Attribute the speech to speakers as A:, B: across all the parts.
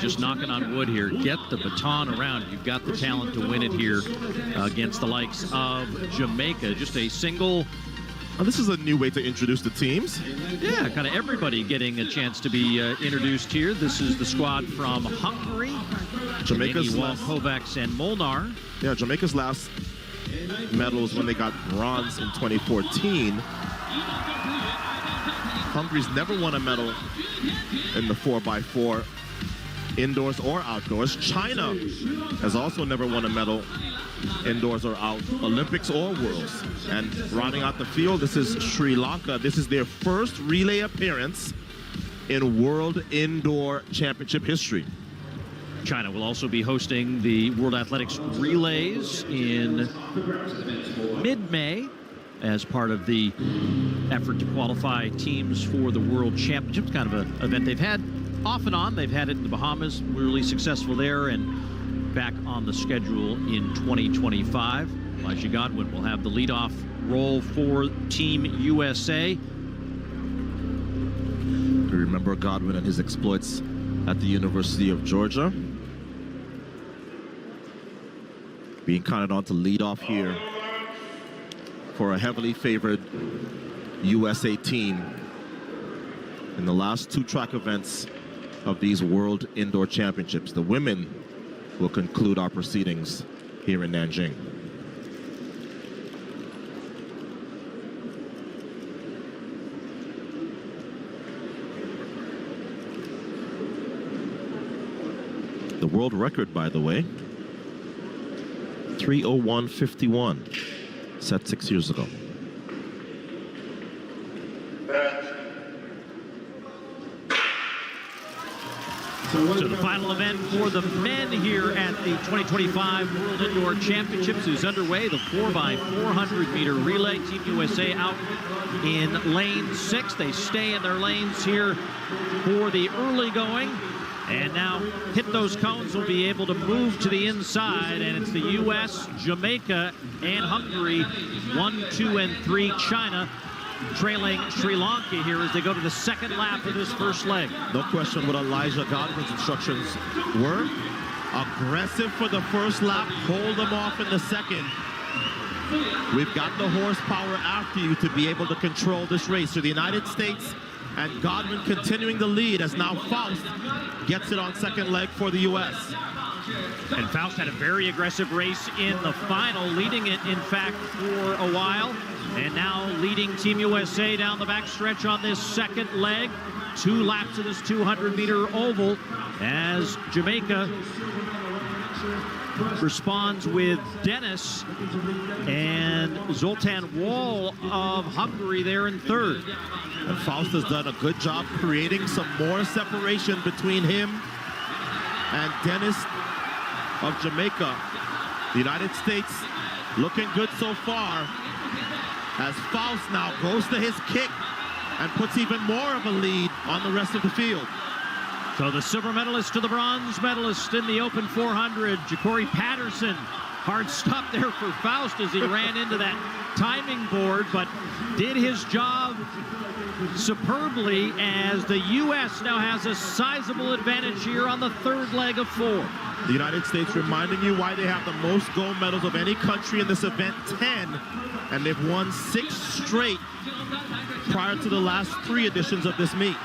A: Just knocking on wood here. Get the baton around. You've got the talent to win it here against the likes of Jamaica. Just a single.
B: This is a new way to introduce the teams.
A: Yeah, kind of everybody getting a chance to be introduced here. This is the squad from Hungary.
B: Jamaica's
A: Kovacs and Molnar.
B: Yeah, Jamaica's last medal was when they got bronze in 2014. Hungary's never won a medal in the 4x4, indoors or outdoors. China has also never won a medal indoors or out, Olympics or Worlds. And rounding out the field, this is Sri Lanka. This is their first relay appearance in World Indoor Championship history.
A: China will also be hosting the World Athletics Relays in mid-May as part of the effort to qualify teams for the World Championships, kind of an event they've had off and on. They've had it in the Bahamas, really successful there, and back on the schedule in 2025. Elijah Godwin will have the leadoff role for Team USA.
B: We remember Godwin and his exploits at the University of Georgia. Being counted on to lead off here for a heavily favored USA team in the last two track events of these World Indoor Championships. The women will conclude our proceedings here in Nanjing. The world record, by the way, 3:01:51, set 6 years ago.
A: So the final event for the men here at the 2025 World Indoor Championships is underway. The 4x400-meter relay. Team USA out in lane 6. They stay in their lanes here for the early going. And now hit those cones, will be able to move to the inside. And it's the U.S., Jamaica, and Hungary, 1, 2, and 3. China trailing Sri Lanka here as they go to the second lap of this first leg.
B: No question what Elijah Godwin's instructions were. Aggressive for the first lap, hold them off in the second. We've got the horsepower after you to be able to control this race. So the United States and Godwin continuing the lead as now Faust gets it on second leg for the U.S.
A: And Faust had a very aggressive race in the final, leading it, in fact, for a while. And now leading Team USA down the backstretch on this second leg. 2 laps of this 200-meter oval as Jamaica responds with Dennis and Zoltan Wall of Hungary there in third.
B: And Faust has done a good job creating some more separation between him and Dennis of Jamaica. The United States looking good so far as Faust now goes to his kick and puts even more of a lead on the rest of the field.
A: So the silver medalist to the bronze medalist in the open 400, Jacory Patterson. Hard stop there for Faust as he ran into that timing board, but did his job superbly as the U.S. now has a sizable advantage here on the third leg of 4.
B: The United States reminding you why they have the most gold medals of any country in this event, 10, and they've won 6 straight prior to the last 3 editions of this meet.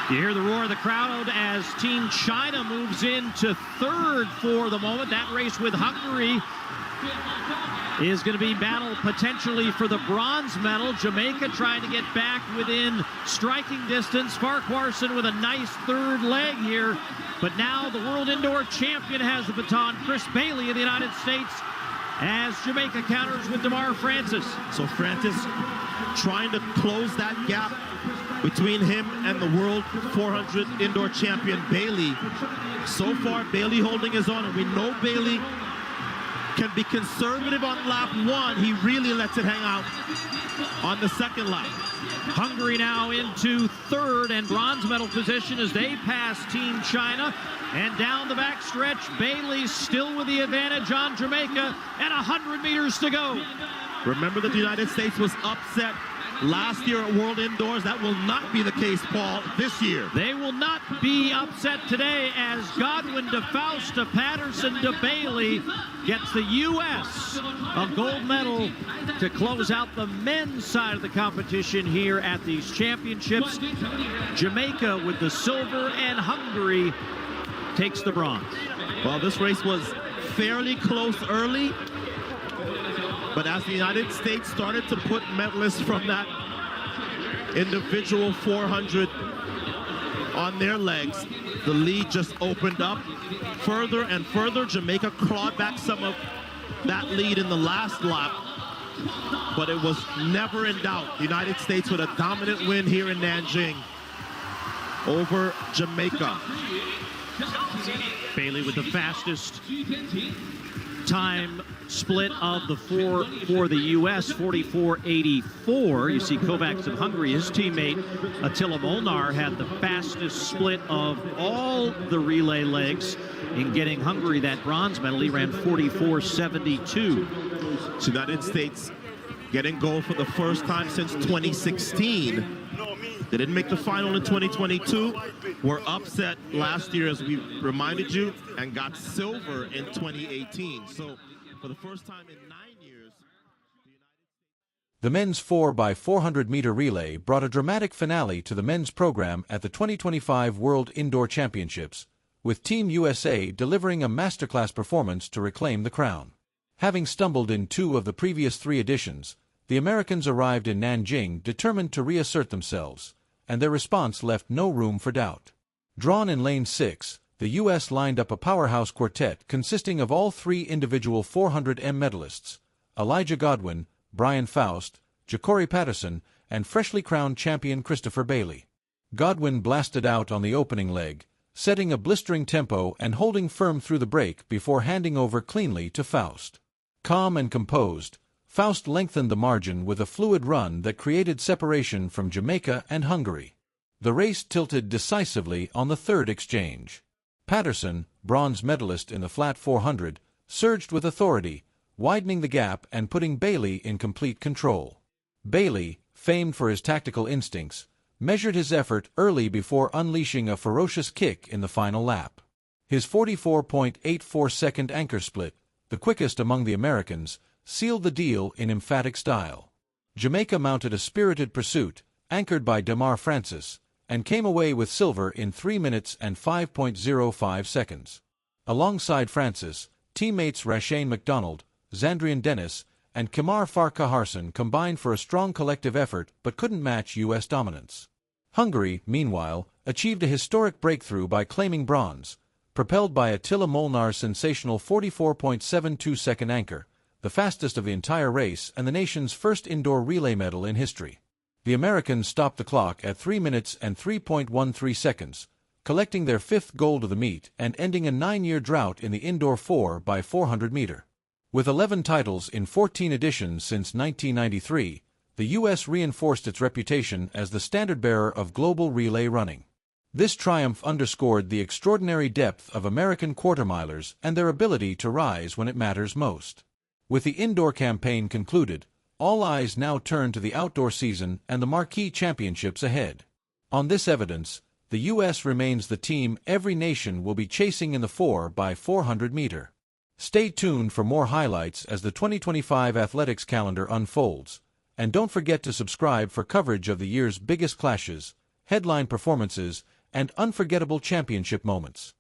A: You hear the roar of the crowd as Team China moves into third for the moment. That race with Hungary is going to be battle potentially for the bronze medal. Jamaica trying to get back within striking distance. Farquharson with a nice third leg here. But now the world indoor champion has the baton, Chris Bailey of the United States, as Jamaica counters with DeMar Francis.
B: So Francis trying to close that gap between him and the world 400 indoor champion Bailey. So far, Bailey holding his own, and we know Bailey can be conservative on lap 1. He really lets it hang out on the second lap.
A: Hungary now into third and bronze medal position as they pass Team China. And down the backstretch, Bailey still with the advantage on Jamaica, and 100 meters to go.
B: Remember that the United States was upset last year at World Indoors. That will not be the case, Paul, this year.
A: They will not be upset today as Godwin to Faust to Patterson to Bailey gets the U.S. a gold medal to close out the men's side of the competition here at these championships. Jamaica with the silver and Hungary takes the bronze.
B: Well, this race was fairly close early, but as the United States started to put medalists from that individual 400 on their legs, the lead just opened up further and further. Jamaica clawed back some of that lead in the last lap, but it was never in doubt. The United States with a dominant win here in Nanjing over Jamaica.
A: Bailey with the fastest time split of the four for the U.S., 44.84. You see Kovacs of Hungary, his teammate Attila Molnar, had the fastest split of all the relay legs in getting Hungary that bronze medal. He ran 44.72.
B: United States getting gold for the first time since 2016. They didn't make the final in 2022. Were upset last year, as we reminded you, and got silver in 2018. So for the first time in 9 years,
C: the men's 4x400-meter relay brought a dramatic finale to the men's program at the 2025 World Indoor Championships, with Team USA delivering a masterclass performance to reclaim the crown. Having stumbled in 2 of the previous 3 editions, the Americans arrived in Nanjing determined to reassert themselves, and their response left no room for doubt. Drawn in lane 6, the U.S. lined up a powerhouse quartet consisting of all 3 individual 400m medalists, Elijah Godwin, Brian Faust, Jacory Patterson, and freshly crowned champion Christopher Bailey. Godwin blasted out on the opening leg, setting a blistering tempo and holding firm through the break before handing over cleanly to Faust. Calm and composed, Faust lengthened the margin with a fluid run that created separation from Jamaica and Hungary. The race tilted decisively on the 3rd exchange. Patterson, bronze medalist in the flat 400, surged with authority, widening the gap and putting Bailey in complete control. Bailey, famed for his tactical instincts, measured his effort early before unleashing a ferocious kick in the final lap. His 44.84-second anchor split, the quickest among the Americans, sealed the deal in emphatic style. Jamaica mounted a spirited pursuit, anchored by Damar Francis, and came away with silver in 3 minutes and 5.05 seconds. Alongside Francis, teammates Rashane McDonald, Zandrian Dennis, and Kamar Farkaharson combined for a strong collective effort but couldn't match U.S. dominance. Hungary, meanwhile, achieved a historic breakthrough by claiming bronze, propelled by Attila Molnar's sensational 44.72-second anchor, the fastest of the entire race and the nation's first indoor relay medal in history. The Americans stopped the clock at 3 minutes and 3.13 seconds, collecting their 5th gold of the meet and ending a 9-year drought in the indoor 4x400-meter. With 11 titles in 14 editions since 1993, the U.S. reinforced its reputation as the standard-bearer of global relay running. This triumph underscored the extraordinary depth of American quarter-milers and their ability to rise when it matters most. With the indoor campaign concluded, all eyes now turn to the outdoor season and the marquee championships ahead. On this evidence, the U.S. remains the team every nation will be chasing in the 4x400-meter. Stay tuned for more highlights as the 2025 athletics calendar unfolds, and don't forget to subscribe for coverage of the year's biggest clashes, headline performances, and unforgettable championship moments.